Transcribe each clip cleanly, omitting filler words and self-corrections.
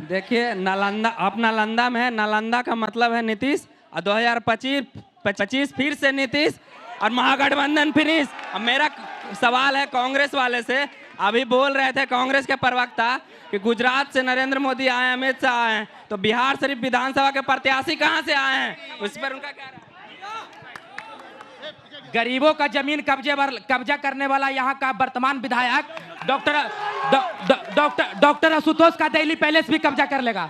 देखिए नालंदा, आप नालंदा में है, नालंदा का मतलब है नीतीश, और 2025 फिर से नीतीश और महागठबंधन फिनिश। अब मेरा सवाल है कांग्रेस वाले से, अभी बोल रहे थे कांग्रेस के प्रवक्ता कि गुजरात से नरेंद्र मोदी आए, अमित शाह आए हैं, तो बिहार शरीफ विधानसभा के प्रत्याशी कहां से आए हैं, उस पर उनका क्या राय? गरीबों का जमीन कब्जा करने वाला यहाँ का वर्तमान विधायक डॉक्टर आशुतोष का दिल्ली पैलेस भी कब्जा कर लेगा।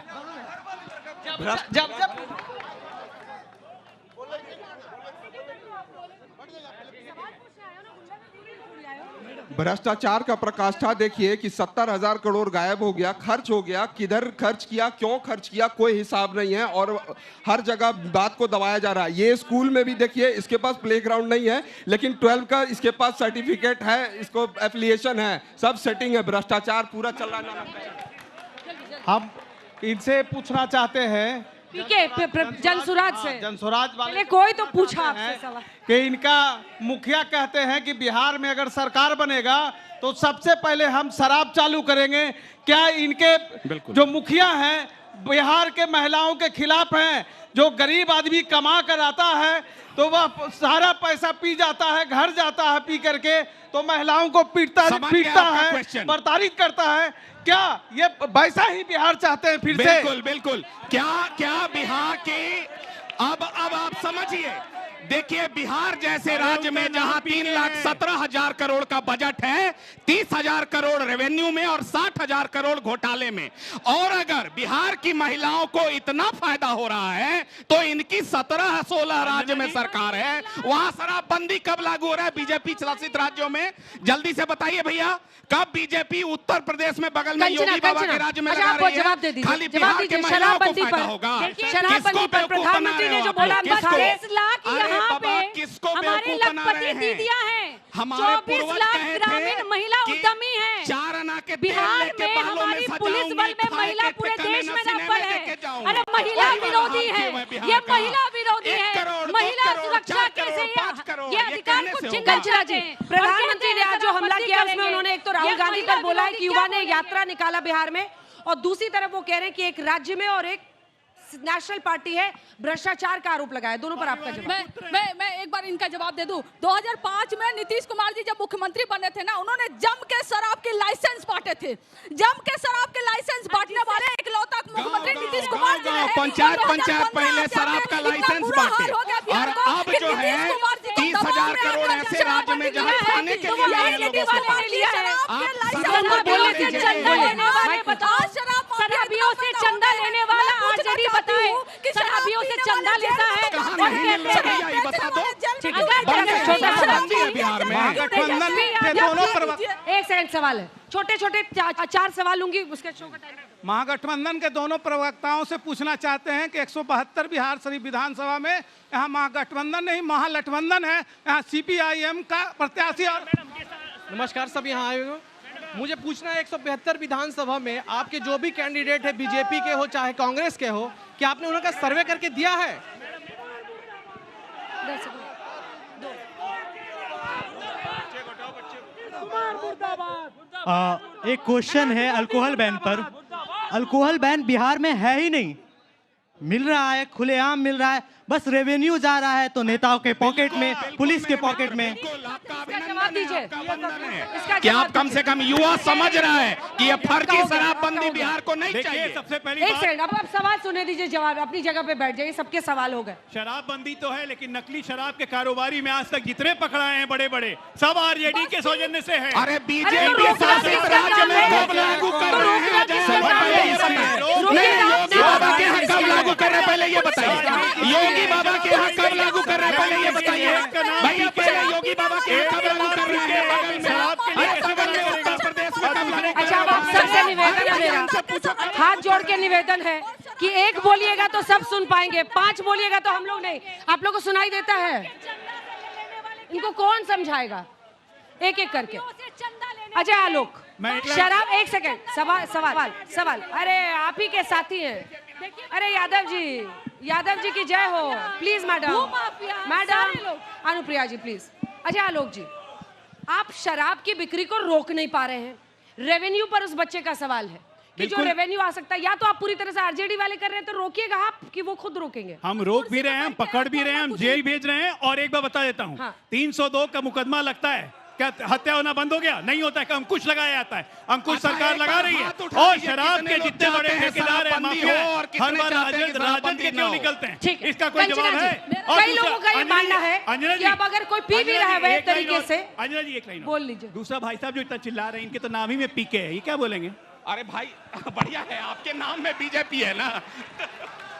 भ्रष्टाचार का प्रकाष्ठा देखिए कि 70,000 करोड़ गायब हो गया, खर्च हो गया, किधर खर्च किया, क्यों खर्च किया, कोई हिसाब नहीं है और हर जगह बात को दबाया जा रहा है। ये स्कूल में भी देखिए, इसके पास प्लेग्राउंड नहीं है लेकिन 12 का इसके पास सर्टिफिकेट है, इसको एफिलिएशन है, सब सेटिंग है, भ्रष्टाचार पूरा चल रहा है। हम इनसे पूछना चाहते हैं, ठीक है, जनसुराज से, जनसुराज वाले कोई तो पूछा आपसे सवाल कि इनका मुखिया कहते हैं कि बिहार में अगर सरकार बनेगा तो सबसे पहले हम शराब चालू करेंगे। क्या इनके जो मुखिया हैं बिहार के महिलाओं के खिलाफ हैं? जो गरीब आदमी कमा कर आता है तो वह सारा पैसा पी जाता है, घर जाता है पी करके, तो महिलाओं को पीटता है, प्रताड़ित करता है। क्या ये वैसा ही बिहार चाहते हैं फिर से? बिल्कुल बिल्कुल। क्या बिहार के अब आप समझिए, देखिए बिहार जैसे राज्य में जहां 3,17,000 करोड़ का बजट है, 30,000 करोड़ रेवेन्यू में और 60,000 करोड़ घोटाले में, और अगर बिहार की महिलाओं को इतना फायदा हो रहा है तो इनकी 17-16 राज्य में सरकार है, वहां शराबबंदी कब लागू हो रहा है बीजेपी शासित राज्यों में? जल्दी से बताइए भैया, कब बीजेपी उत्तर प्रदेश में बगल में योगी बाबा के राज्य में लगा रही है? खाली बिहार के महिलाओं को फायदा होगा। शराबबंदी पर प्रधानमंत्री ने जो बोला, 22 लाख यहाँ पे किसको हमारे लखपति दीदियां हैं, 24 लाख ग्रामीण महिला उद्यमी हैं। 4 आना के बिहार में हमारी पुलिस बल में महिला पूरे देश में नंबर है। अरे महिला विरोधी है, ये महिला विरोधी है, महिला सुरक्षा कैसे ये अधिकार को चिंता जी। प्रधानमंत्री ने आज जो हमला किया उसमें उन्होंने एक तो राहुल गांधी पर बोला है कि युवा ने यात्रा निकाला बिहार में, और दूसरी तरफ वो कह रहे हैं कि एक राज्य में और एक नेशनल पार्टी है, भ्रष्टाचार का आरोप लगाया। दोनों पर आपका जवाब। मैं एक बार इनका जवाब दे दूं। 2005 में नीतीश कुमार जी जब मुख्यमंत्री बने थे ना, उन्होंने जम के शराब के लाइसेंस बांटे थे। जम के शराब के लाइसेंस बांटने वाले इकलौता मुख्यमंत्री नीतीश कुमार जी हैं। पंचायत पहले शराब का लाइसेंस बांटे, और अब जो है 30,000 करोड़ ऐसे राज्य में जहां खाने के लिए शराबियों से चंदा लेने वाला आरजेडी बताए कि शराबियों से चंदा लेता है। एक सेकंड सवाल है, छोटे छोटे 4 सवाल लूंगी, उसके शो का टाइम। महागठबंधन के दोनों प्रवक्ताओं से पूछना चाहते हैं कि 172 बिहार शरीफ विधानसभा में यहाँ महागठबंधन नहीं महालठबंधन है, यहाँ CPIM का प्रत्याशी। और नमस्कार, सब यहाँ आए हो। मुझे पूछना है 172 विधानसभा में आपके जो भी कैंडिडेट है, बीजेपी के हो चाहे कांग्रेस के हो, क्या आपने उनका सर्वे करके दिया है? एक क्वेश्चन है अल्कोहल बैन पर। अल्कोहल बैन बिहार में है ही नहीं, मिल रहा है खुलेआम मिल रहा है, बस रेवेन्यू जा रहा है तो नेताओं के पॉकेट में, पुलिस के पॉकेट में। जवाब दीजिए। क्या आप कम से कम युवा समझ रहा है कि ये फर्जी शराबबंदी बिहार को नहीं चाहिए? सबसे पहले एक सेकंड, अब आप सवाल सुने दीजिए, जवाब अपनी जगह पे बैठ जाइए, सबके सवाल हो गए। शराबबंदी तो है, लेकिन नकली शराब के कारोबारी में आज तक जितने पकड़ाए हैं बड़े बड़े, सब आरजेडी के सौजन्य से है। अरे बीजेपी शासित राज्य में कब लागू कर रहे हैं? योगी बाबा के यहाँ कब लागू कर रहे हैं पहले ये बताइए। योगी बाबा के यहाँ कब लागू कर रहे हैं पहले ये बताइए भैया। पहले योगी बाबा के यहाँ कब लागू कर रहे हैं? उत्तर प्रदेश में कब लागू? अच्छा, अब आप सबसे निवेदन है मेरा, हाथ जोड़ के निवेदन है कि एक बोलिएगा तो सब सुन पाएंगे, 5 बोलिएगा तो हम लोग नहीं। आप लोगों को सुनाई देता है? इनको कौन समझाएगा एक एक करके? अच्छा आलोक, शराब, एक सेकंड, सवाल। अरे आप ही के साथी हैं। अरे यादव जी की जय हो। Please madam Anupriya ji please. अच्छा आलोक जी, आप शराब की बिक्री को रोक नहीं पा रहे हैं, रेवेन्यू पर उस बच्चे का सवाल है, कि जो रेवेन्यू आ सकता है, या तो आप पूरी तरह से आरजेडी वाले कर रहे हैं तो रोकिएगा आप, कि वो खुद रोकेंगे? हम रोक भी रहे हैं, हम पकड़ भी रहे हैं, हम जेल भेज रहे हैं। और एक बार बता देता हूँ, हाँ। 302 का मुकदमा लगता है, क्या हत्या होना बंद हो गया? नहीं होता है। अंकुश लगाया जाता है, अंकुश सरकार लगा रही है। और शराब के जितने बड़े ठेकेदार हैं, माफिया हैं, हर बार राजद के क्यों निकलते हैं? ठीक है, इसका कोई जवाब है? कई लोगों का ये मानना है कि अब अगर कोई पी भी रहा है वह तरीके से, अंजना जी एक लाइन बोल लीजिए। दूसरा भाई साहब जो इतना चिल्ला रहे हैं, इनके तो नाम ही में पीके है, ये क्या बोलेंगे? अरे भाई बढ़िया है, आपके नाम में बीजेपी है ना।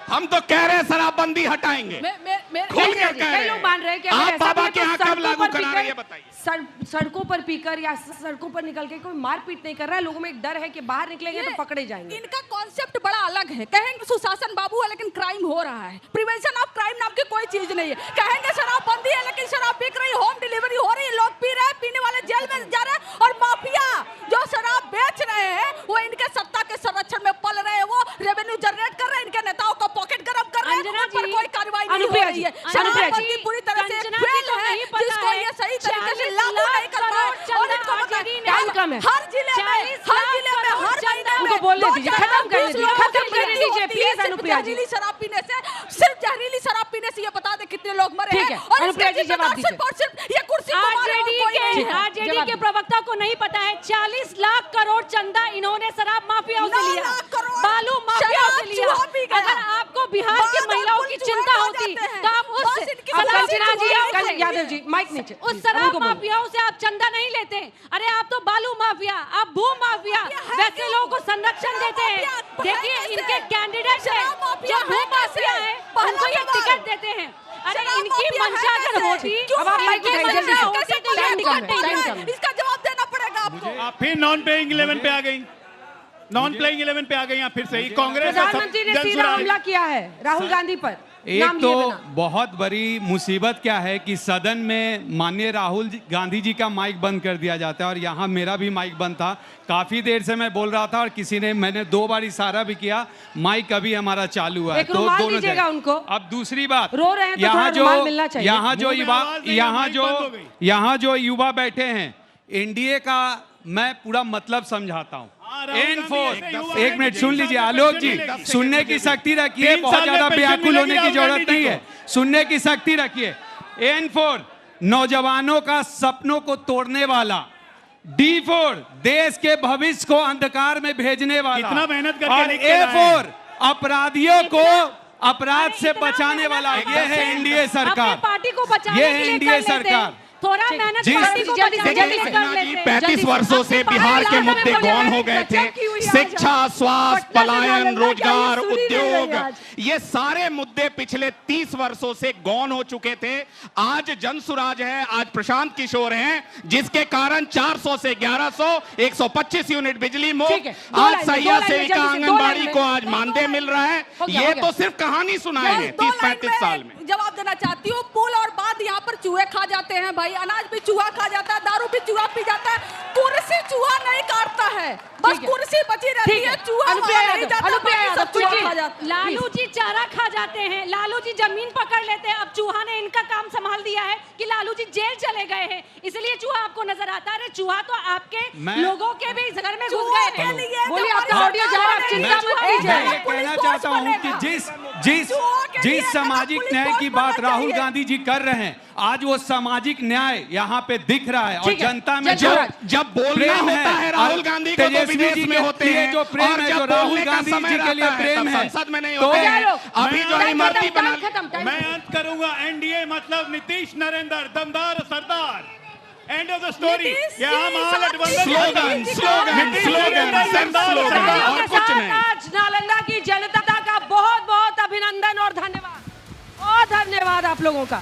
हम तो कह रहे हैं शराबबंदी हटाएंगे। खुल के कह रहे कई लोग मान रहे हैं कि आप अगर बाबा ऐसा के यहाँ कब लागू करा रहे हैं, बताइए। सड़कों पर पीकर या सड़कों पर निकल के कोई मारपीट नहीं कर रहा है, लोगों में एक डर है कि बाहर निकलेंगे तो पकड़े जाएंगे। इनका कॉन्सेप्ट बड़ा अलग है। कहेंगे सुशासन बाबू है लेकिन क्राइम हो रहा है। प्रिवेंशन ऑफ क्राइम नाम की कोई चीज नहीं है। कहेंगे शराबबंदी है लेकिन शराब बिक रही, होम डिलीवरी हो रही, लोग पी रहे हैं, पीने वाले जेल में जा रहे हैं, और माफिया जो शराब बेच रहे हैं वो इनके सत्ता के संरक्षण में पल रहे हैं, वो रेवेन्यू जनरेट कर रहे हैं, इनके नेताओं का पॉकेट गरम कर रहे हैं, उन पर कोई कार्रवाई नहीं हो रही है। शराबबंदी पूरी तरह से फेल है, जिसको ये सही तरीके से लागू नहीं कर पाए। और इनको टाइम कम है, हर जिले में हर महीने में उनको बोलने दीजिए, खत्म कर दीजिए प्लीज अनुप्रिया जी। जहरीली शराब पीने से, सिर्फ जहरीली शराब पीने से ये बता दे कितने लोग मरे हैं। और अनुप्रिया जी जवाब दीजिए। सिर्फ ये कुर्सी आरजेडी के प्रवक्ता को नहीं पता है 40 लाख करोड़ चंदा इन्होंने शराब माफियाओं से लिया, बालू माफियाओं से लिया। अगर आपको बिहार की महिलाओं की चिंता होती तो आप यादव जी माइक नीचे, उस शराब माफियाओं से आप चंदा नहीं लेते। अरे आप तो बालू माफिया, आप भू माफिया, वैसे लोगों को संरक्षण देते हैं। देखिए इनके कैंडिडेट है जो भू माफिया है, उनको ये टिकट देते हैं। अरे इनकी मंशा अगर होती, अब आप माइक उठाइए जल्दी से, तो ये टिकट नहीं है। इसका जवाब देना पड़ेगा आपको। आप फिर नॉन प्लेइंग 11 पे आ गई, नॉन प्लेइंग 11 पे आ गई आप फिर से ही। कांग्रेस प्रधानमंत्री ने सीधा हमला किया है राहुल गांधी पर। एक तो बहुत बड़ी मुसीबत क्या है कि सदन में माननीय राहुल गांधी जी का माइक बंद कर दिया जाता है, और यहाँ मेरा भी माइक बंद था। काफी देर से मैं बोल रहा था और मैंने 2 बार इशारा भी किया, माइक अभी हमारा चालू हुआ है। तो दोनों उनको। अब दूसरी बात, रो रहे हैं तो यहाँ जो युवा बैठे हैं, एनडीए का मैं पूरा मतलब समझाता हूँ। एक मिनट सुन लीजिए आलोक जी, सुनने की शक्ति रखिए, बहुत ज्यादा व्याकुल होने की जरूरत नहीं है, सुनने की शक्ति रखिए। N4 नौजवानों का सपनों को तोड़ने वाला, D4 देश के भविष्य को अंधकार में भेजने वाला, कितना मेहनत करके और A4 अपराधियों को अपराध से बचाने वाला। ये है एनडीए सरकार, पार्टी को बचाने ये है एनडीए सरकार। थोड़ा मेहनत पार्टी को जल्दी कर लेते। 35 वर्षों से बिहार के मुद्दे गौन हो गए थे। शिक्षा, स्वास्थ्य, पलायन, रोजगार, उद्योग, ये सारे मुद्दे पिछले 30 वर्षों से गौन हो चुके थे। आज जनसुराज है, आज प्रशांत किशोर हैं, जिसके कारण 400 से 1100, 125 यूनिट बिजली मुफ्त, आज सहिया सेविका आंगनबाड़ी को आज मानदेय मिल रहा है। ये तो सिर्फ कहानी सुनाए हैं 30-35 साल में। जवाब देना चाहती हूँ। पुल और बाद यहाँ पर चूहे खा जाते हैं भाई, अनाज भी चूहा खा जाता है, दारू भी चूहा पी जाता है, कुर्सी चूहा नहीं काटता है, बस कुर्सी बची रहती है, चूहा नहीं जाता। लालू जी चारा खा जाते हैं, लालू जी जमीन पकड़ लेते हैं, अब चूहा ने इनका काम संभाल दिया है कि लालू जी जेल चले गए हैं, इसलिए चूहा आपको नजर आता है। चूहा तो आपके लोगों के भी घर में घुस गए थे। बोलिए आपका ऑडियो जा रहा है, चिंता मत कीजिए। मैं कहना चाहता हूँ कि जिस सामाजिक न्याय की बात राहुल गांधी जी कर रहे हैं, आज वो सामाजिक न्याय यहाँ पे दिख रहा है। और जनता में जब बोलना होता है राहुल गांधी को तो विदेश में होते हैं, जो प्रेम है, जो राहुल गांधी जी के लिए प्रेम है, संसद में नहीं होते हैं। अभी जो इमरती बना, मैं अंत करूंगा। एनडीए मतलब नीतीश नरेंद्र दमदार सरदार, एंड ऑफ द स्टोरी। ये हम स्लोगन और कुछ नहीं। आज नालंदा की जनता का बहुत बहुत अभिनंदन और धन्यवाद, और धन्यवाद आप लोगों का।